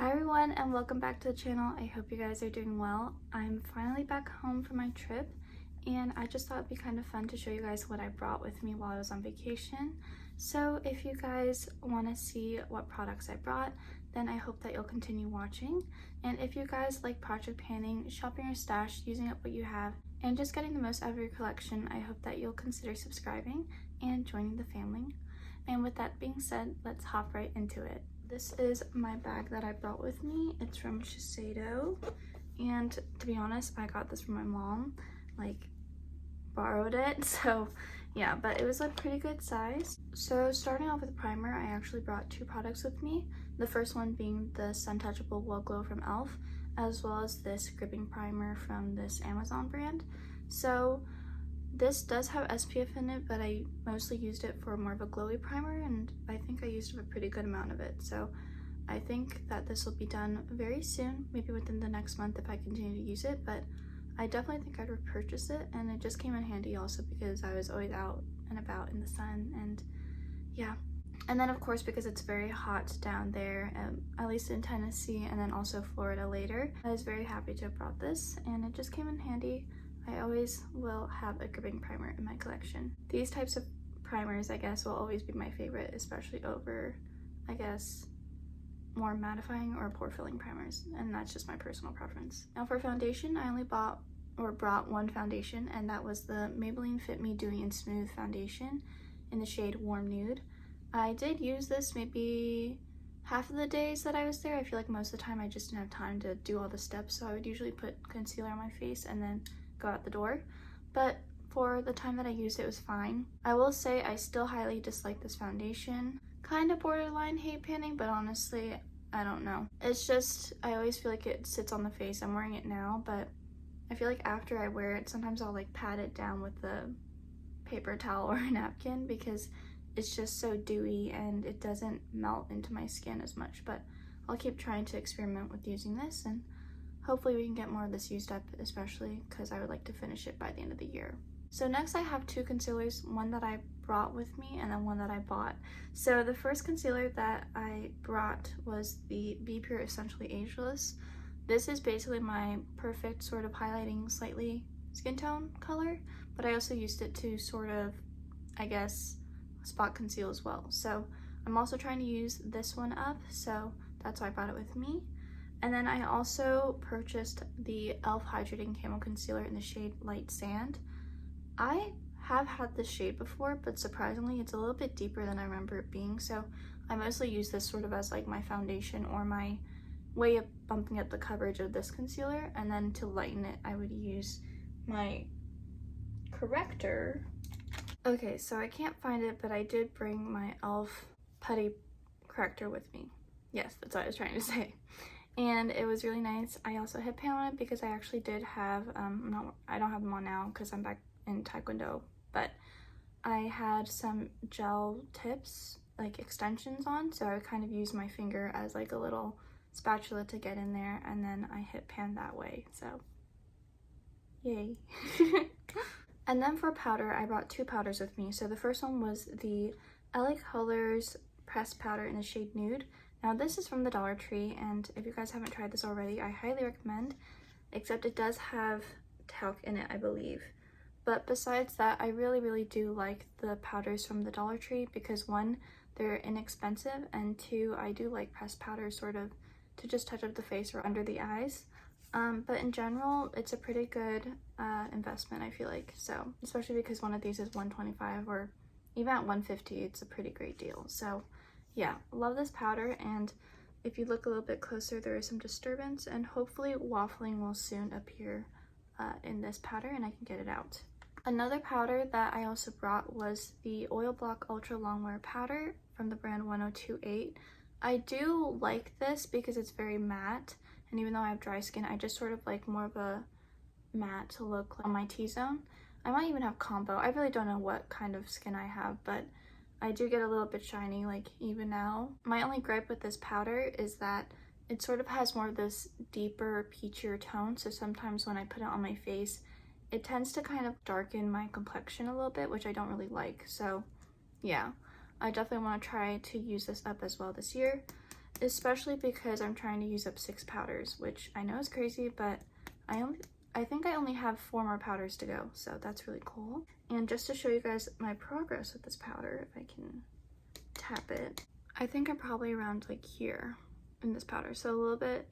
Hi everyone and welcome back to the channel. I hope you guys are doing well. I'm finally back home from my trip and I just thought it'd be kind of fun to show you guys what I brought with me while I was on vacation. So if you guys want to see what products I brought, then I hope that you'll continue watching. And if you guys like project panning, shopping your stash, using up what you have, and just getting the most out of your collection, I hope that you'll consider subscribing and joining the family. And with that being said, let's hop right into it. This is my bag that I brought with me. It's from Shiseido, and to be honest, I got this from my mom, like borrowed it, so yeah, but it was a pretty good size. So starting off with the primer, I actually brought two products with me. The first one being the Sun Touchable Well Glow from e.l.f., as well as this gripping primer from this Amazon brand. So this does have SPF in it, but I mostly used it for more of a glowy primer, and I think I used a pretty good amount of it. So I think that this will be done very soon, maybe within the next month if I continue to use it, but I definitely think I'd repurchase it, and it just came in handy also because I was always out and about in the sun, and yeah. And then of course, because it's very hot down there, at least in Tennessee and then also Florida later, I was very happy to have brought this, and it just came in handy. I always will have a gripping primer in my collection. These types of primers, I guess, will always be my favorite, especially over, I guess, more mattifying or pore filling primers, and that's just my personal preference. Now for foundation, I only brought one foundation, and that was the Maybelline Fit Me Dewy and Smooth foundation in the shade Warm Nude. I did use this maybe half of the days that I was there. I feel like most of the time I just didn't have time to do all the steps, so I would usually put concealer on my face and then go out the door, but for the time that I used it was fine. I will say I still highly dislike this foundation. Kind of borderline hate panning, but honestly, I don't know. It's just, I always feel like it sits on the face. I'm wearing it now, but I feel like after I wear it, sometimes I'll like pat it down with the paper towel or a napkin because it's just so dewy and it doesn't melt into my skin as much, but I'll keep trying to experiment with using this, and hopefully we can get more of this used up, especially because I would like to finish it by the end of the year. So next I have two concealers, one that I brought with me and then one that I bought. So the first concealer that I brought was the Be Pure Essentially Ageless. This is basically my perfect sort of highlighting slightly skin tone color, but I also used it to sort of, I guess, spot conceal as well. So I'm also trying to use this one up, so that's why I brought it with me. And then I also purchased the e.l.f. Hydrating Camo Concealer in the shade Light Sand. I have had this shade before, but surprisingly it's a little bit deeper than I remember it being, so I mostly use this sort of as like my foundation or my way of bumping up the coverage of this concealer, and then to lighten it I would use my corrector. Okay, so I can't find it, but I did bring my e.l.f. Putty corrector with me. Yes, that's what I was trying to say. And it was really nice. I also hit pan on it because I actually did have, I don't have them on now because I'm back in Taekwondo, but I had some gel tips, like extensions on, so I would kind of use my finger as like a little spatula to get in there, and then I hit pan that way, so yay. And then for powder, I brought two powders with me. So the first one was the LA Colors pressed powder in the shade Nude. Now this is from the Dollar Tree, and if you guys haven't tried this already, I highly recommend, except it does have talc in it, I believe. But besides that, I really do like the powders from the Dollar Tree because one, they're inexpensive, and two, I do like pressed powder sort of to just touch up the face or under the eyes. But in general, it's a pretty good investment, I feel like. So, especially because one of these is $125 or even at $150, it's a pretty great deal. So yeah, love this powder, and if you look a little bit closer, there is some disturbance, and hopefully waffling will soon appear in this powder and I can get it out. Another powder that I also brought was the Oil Block Ultra Longwear powder from the brand 1028. I do like this because it's very matte, and even though I have dry skin, I just sort of like more of a matte look on my T-zone. I might even have combo. I really don't know what kind of skin I have, but I do get a little bit shiny like even now. My only gripe with this powder is that it sort of has more of this deeper peachier tone, so sometimes when I put it on my face, it tends to kind of darken my complexion a little bit, which I don't really like. So yeah, I definitely want to try to use this up as well this year. especially because I'm trying to use up 6 powders, which I know is crazy, but I think I only have 4 more powders to go, so that's really cool. And just to show you guys my progress with this powder, if I can tap it, I think I'm probably around like here in this powder, so a little bit,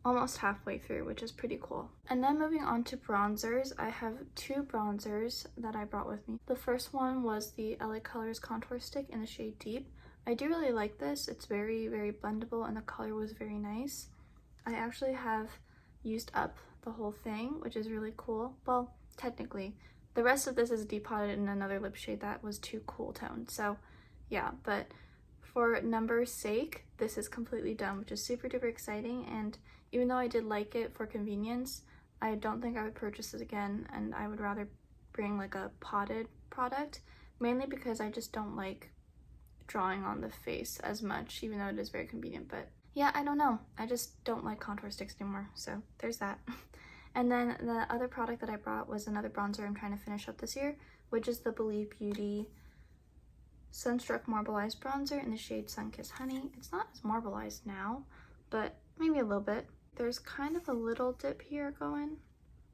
almost halfway through, which is pretty cool. And then moving on to bronzers, I have 2 bronzers that I brought with me. The first one was the LA Colors Contour Stick in the shade Deep. I do really like this. It's very, very blendable and the color was very nice. I actually have used up the whole thing, which is really cool. Well, technically. The rest of this is depotted in another lip shade that was too cool toned. So yeah, but for numbers sake, this is completely done, which is super duper exciting. And even though I did like it for convenience, I don't think I would purchase it again, and I would rather bring like a potted product, mainly because I just don't like drawing on the face as much, even though it is very convenient. But yeah, I don't know, I just don't like contour sticks anymore, so there's that. And then the other product that I brought was another bronzer I'm trying to finish up this year, which is the Believe Beauty Sunstruck Marbleized Bronzer in the shade Sunkissed Honey. It's not as marbleized now, but maybe a little bit. There's kind of a little dip here going,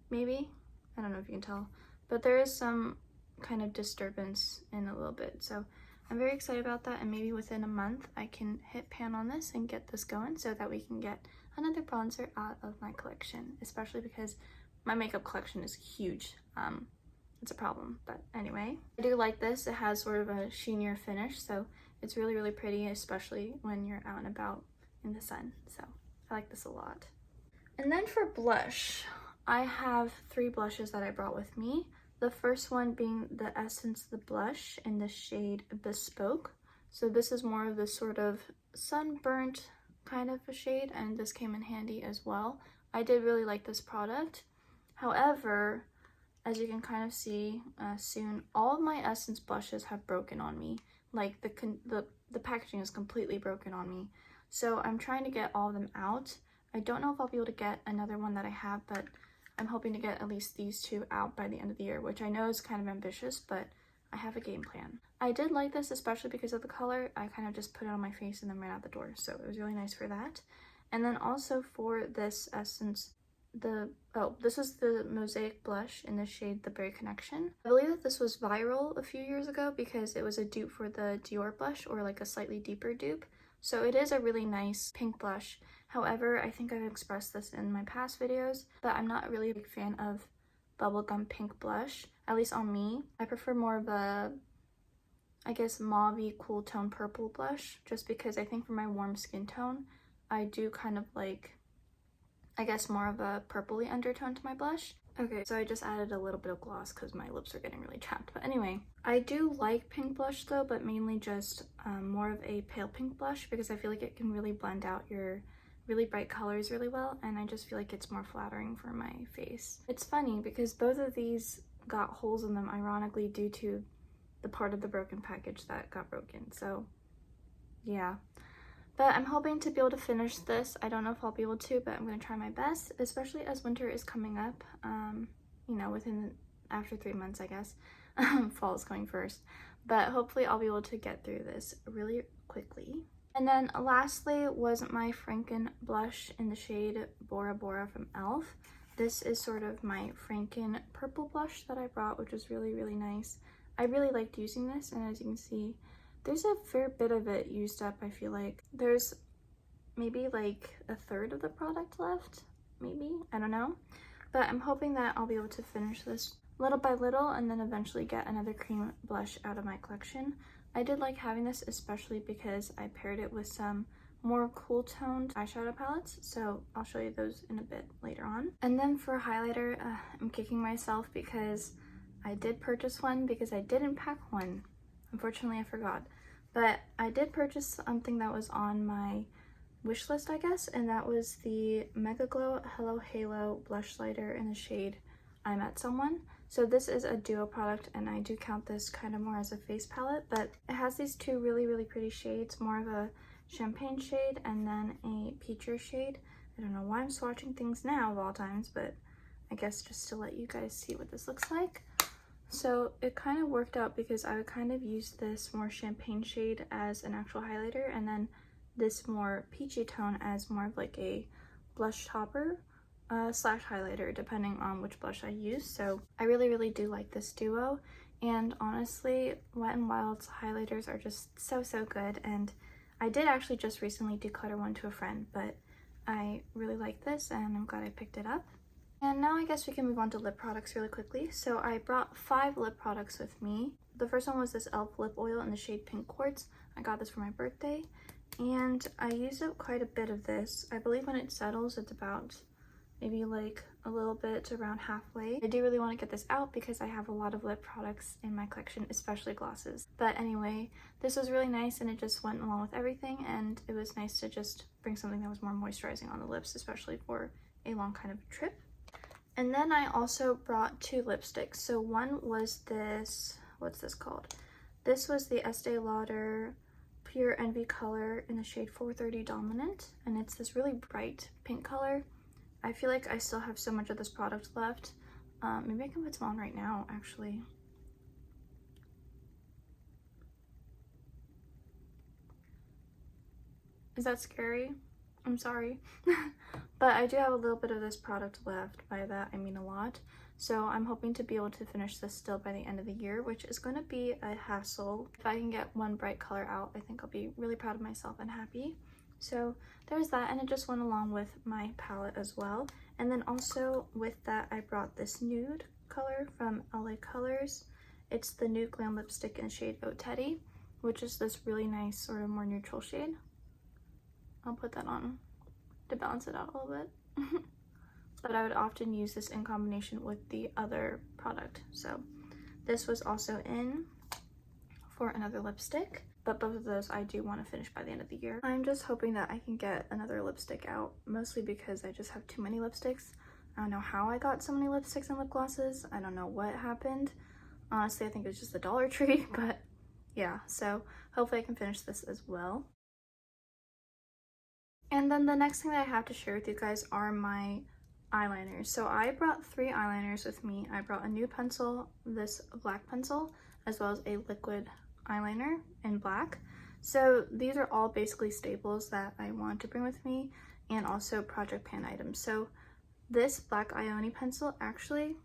maybe. I don't know if you can tell, but there is some kind of disturbance in a little bit. So I'm very excited about that, and maybe within a month I can hit pan on this and get this going so that we can get another bronzer out of my collection, especially because my makeup collection is huge. It's a problem, but anyway. I do like this. It has sort of a sheenier finish, so it's really, really pretty, especially when you're out and about in the sun. So I like this a lot. And then for blush, I have 3 blushes that I brought with me. The first one being the Essence The Blush in the shade Bespoke. So this is more of the sort of sunburnt kind of a shade, and this came in handy as well. I did really like this product. However, as you can kind of see soon, all of my Essence blushes have broken on me. Like the packaging is completely broken on me. So I'm trying to get all of them out. I don't know if I'll be able to get another one that I have, but I'm hoping to get at least these 2 out by the end of the year, which I know is kind of ambitious, but I have a game plan. I did like this, especially because of the color. I kind of just put it on my face and then ran out the door, so it was really nice for that. And then also for this Essence, this is the Mosaic blush in the shade The Berry Connection. I believe that this was viral a few years ago because it was a dupe for the Dior blush, or like a slightly deeper dupe. So it is a really nice pink blush. However, I think I've expressed this in my past videos, but I'm not really a big fan of bubblegum pink blush, at least on me. I prefer more of a, I guess, mauve-y cool tone purple blush, just because I think for my warm skin tone, I do kind of like, I guess, more of a purpley undertone to my blush. Okay, so I just added a little bit of gloss because my lips are getting really chapped. But anyway, I do like pink blush though, but mainly just more of a pale pink blush, because I feel like it can really blend out your really bright colors really well, and I just feel like it's more flattering for my face. It's funny because both of these got holes in them, ironically, due to the part of the broken package that got broken. So yeah. But I'm hoping to be able to finish this. I don't know if I'll be able to, but I'm going to try my best, especially as winter is coming up, you know, after 3 months, I guess. Fall is coming first. But hopefully I'll be able to get through this really quickly. And then lastly was my Franken blush in the shade Bora Bora from e.l.f. This is sort of my Franken purple blush that I brought, which was really, really nice. I really liked using this, and as you can see, there's a fair bit of it used up. I feel like there's maybe like a third of the product left, maybe, I don't know. But I'm hoping that I'll be able to finish this little by little and then eventually get another cream blush out of my collection. I did like having this, especially because I paired it with some more cool toned eyeshadow palettes, so I'll show you those in a bit later on. And then for highlighter, I'm kicking myself because I did purchase one because I didn't pack one. Unfortunately, I forgot. But I did purchase something that was on my wish list, I guess, and that was the Mega Glow Hello Halo Blush Lighter in the shade I Met Someone. So this is a duo product, and I do count this kind of more as a face palette, but it has these 2 really, really pretty shades, more of a champagne shade and then a peacher shade. I don't know why I'm swatching things now of all times, but I guess just to let you guys see what this looks like. So it kind of worked out because I would kind of use this more champagne shade as an actual highlighter, and then this more peachy tone as more of like a blush topper slash highlighter, depending on which blush I use. So I really do like this duo, and honestly, Wet n Wild's highlighters are just so good. And I did actually just recently declutter one to a friend, but I really like this and I'm glad I picked it up. And now I guess we can move on to lip products really quickly. So I brought 5 lip products with me. The first one was this e.l.f. lip oil in the shade Pink Quartz. I got this for my birthday, and I used up quite a bit of this. I believe when it settles, it's about maybe like a little bit around halfway. I do really want to get this out because I have a lot of lip products in my collection, especially glosses. But anyway, this was really nice and it just went along with everything, and it was nice to just bring something that was more moisturizing on the lips, especially for a long kind of trip. And then I also brought 2 lipsticks. So one was this, what's this called? This was the Estee Lauder Pure Envy color in the shade 430 Dominant, and it's this really bright pink color. I feel like I still have so much of this product left. Maybe I can put some on right now, actually. Is that scary? I'm sorry. But I do have a little bit of this product left. By that I mean a lot. So I'm hoping to be able to finish this still by the end of the year, which is going to be a hassle. If I can get one bright color out, I think I'll be really proud of myself and happy. So there's that, and it just went along with my palette as well. And then also with that, I brought this nude color from LA Colors. It's the Nude Glam lipstick in shade Oh Teddy, which is this really nice sort of more neutral shade. I'll put that on to balance it out a little bit. But I would often use this in combination with the other product. So this was also in for another lipstick, but both of those I do want to finish by the end of the year. I'm just hoping that I can get another lipstick out, mostly because I just have too many lipsticks. I don't know how I got so many lipsticks and lip glosses. I don't know what happened. Honestly, I think it was just the Dollar Tree, but yeah, so hopefully I can finish this as well. And then the next thing that I have to share with you guys are my eyeliners. So I brought 3 eyeliners with me. I brought a nude pencil, this black pencil, as well as a liquid eyeliner in black. So these are all basically staples that I want to bring with me, and also project pan items. So this black Ioni pencil, actually,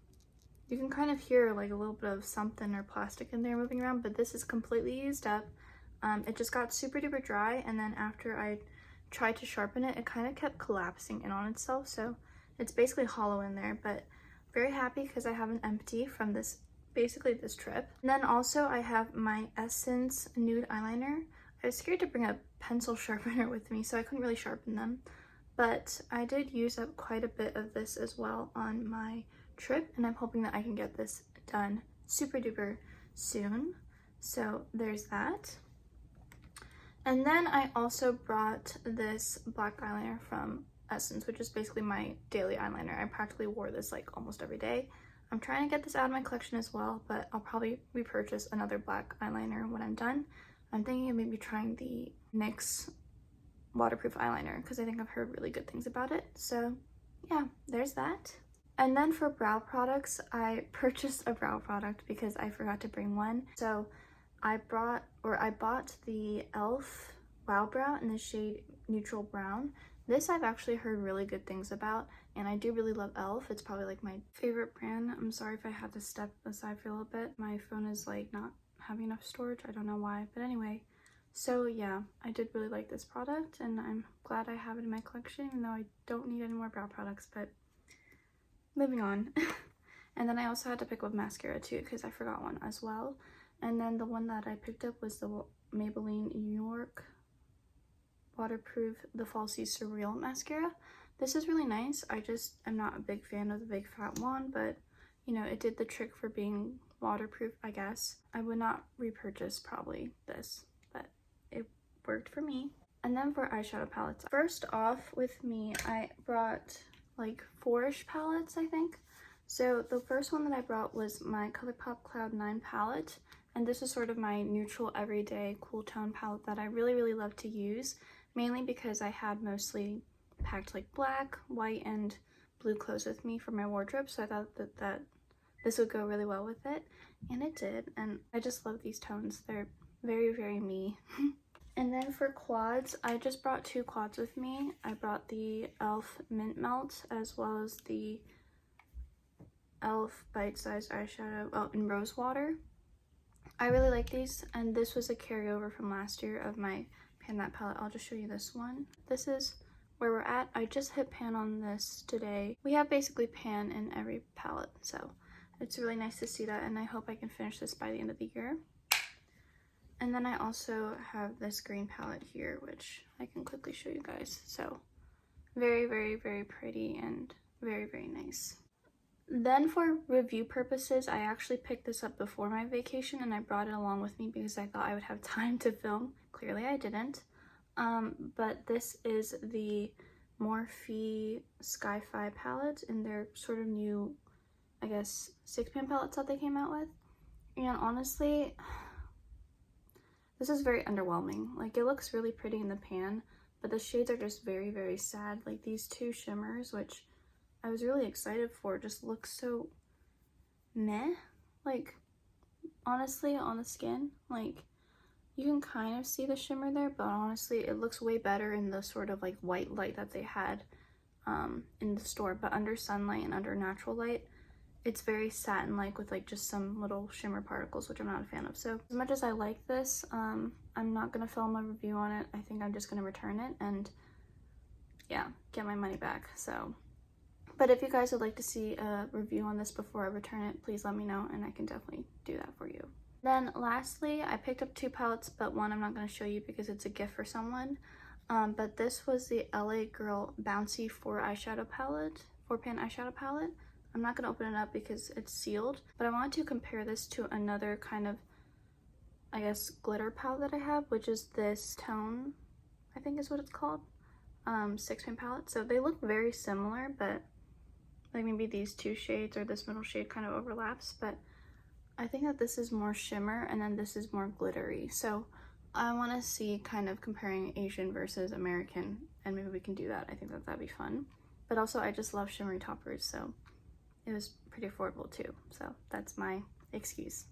you can kind of hear like a little bit of something or plastic in there moving around, but this is completely used up. It just got super duper dry, and then after I tried to sharpen it, it kind of kept collapsing in on itself. So it's basically hollow in there, but very happy because I have an empty from this, basically this trip. And then also I have my Essence nude eyeliner. I was scared to bring a pencil sharpener with me, so I couldn't really sharpen them, but I did use up quite a bit of this as well on my trip, and I'm hoping that I can get this done super duper soon. So there's that. And then I also brought this black eyeliner from Essence, which is basically my daily eyeliner. I practically wore this like almost every day. I'm trying to get this out of my collection as well, but I'll probably repurchase another black eyeliner when I'm done. I'm thinking of maybe trying the NYX waterproof eyeliner because I think I've heard really good things about it. So yeah, there's that. And then for brow products, I purchased a brow product because I forgot to bring one. So I bought the e.l.f. Wow Brow in the shade Neutral Brown. This I've actually heard really good things about, and I do really love e.l.f. It's probably like my favorite brand. I'm sorry if I had to step aside for a little bit. My phone is like not having enough storage. I don't know why, but anyway. So yeah, I did really like this product, and I'm glad I have it in my collection, even though I don't need any more brow products, but moving on. And then I also had to pick up mascara too because I forgot one as well. And then the one that I picked up was the Maybelline New York Waterproof The Falsies Surreal Mascara. This is really nice. I just am not a big fan of the big fat wand, but you know, it did the trick for being waterproof, I guess. I would not repurchase probably this, but it worked for me. And then for eyeshadow palettes, first off with me, I brought like 4-ish palettes, I think. So the first one that I brought was my ColourPop Cloud 9 palette, and this is sort of my neutral everyday cool tone palette that I really love to use, mainly because I had mostly packed like black, white, and blue clothes with me for my wardrobe, so I thought that this would go really well with it, and it did. And I just love these tones. They're very me. And then for quads, I just brought 2 quads with me. I brought the e.l.f. Mint Melt as well as the e.l.f. Bite Size Eyeshadow in Rose Water. I really like these, and this was a carryover from last year of my Pan That palette. I'll just show you this one. This is where we're at. I just hit pan on this today. We have basically pan in every palette, so it's really nice to see that, and I hope I can finish this by the end of the year. And then I also have this green palette here, which I can quickly show you guys. So very, very, very pretty and very, very nice. Then for review purposes, I actually picked this up before my vacation and I brought it along with me because I thought I would have time to film. Clearly I didn't. But this is the Morphe Sky-Fi palette in their sort of new, I guess, 6-pan palettes that they came out with. And honestly, this is very underwhelming. Like, it looks really pretty in the pan, but the shades are just very, very sad. Like, these 2 shimmers, which I was really excited for, just look so meh. Like, honestly, on the skin, like, you can kind of see the shimmer there, but honestly, it looks way better in the sort of like white light that they had in the store. But under sunlight and under natural light, it's very satin-like with like just some little shimmer particles, which I'm not a fan of. So as much as I like this, I'm not gonna film a review on it. I think I'm just gonna return it and yeah, get my money back. So, but if you guys would like to see a review on this before I return it, please let me know and I can definitely do that for you. Then lastly, I picked up 2 palettes, but one I'm not going to show you because it's a gift for someone. But this was the LA Girl Bouncy 4-pan eyeshadow palette. I'm not going to open it up because it's sealed, but I wanted to compare this to another kind of, I guess, glitter palette that I have, which is this Tone, I think is what it's called, 6-pan palette. So they look very similar, but like maybe these 2 shades or this middle shade kind of overlaps, but I think that this is more shimmer and then this is more glittery. So I want to see kind of comparing Asian versus American, and maybe we can do that. I think that that'd be fun. But also I just love shimmery toppers, so it was pretty affordable too. So that's my excuse.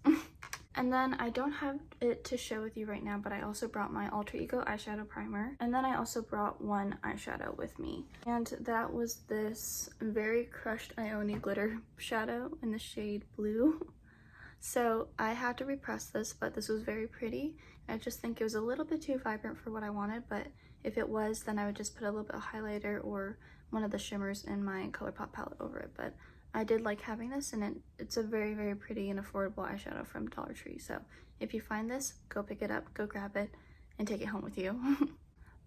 And then I don't have it to show with you right now, but I also brought my Alter Ego eyeshadow primer. And then I also brought one eyeshadow with me. And that was this very crushed Ioni glitter shadow in the shade Blue. So I had to repress this, but this was very pretty. I just think it was a little bit too vibrant for what I wanted, but if it was, then I would just put a little bit of highlighter or one of the shimmers in my ColourPop palette over it. But I did like having this, and it's a very, very pretty and affordable eyeshadow from Dollar Tree. So if you find this, go pick it up, go grab it, and take it home with you.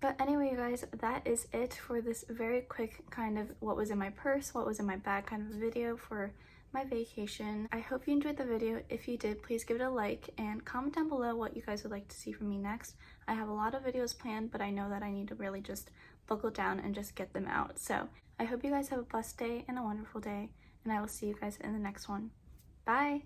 But anyway, you guys, that is it for this very quick kind of what was in my purse, what was in my bag kind of video for my vacation. I hope you enjoyed the video. If you did, please give it a like and comment down below what you guys would like to see from me next. I have a lot of videos planned, but I know that I need to really just buckle down and just get them out. So I hope you guys have a blessed day and a wonderful day, and I will see you guys in the next one. Bye!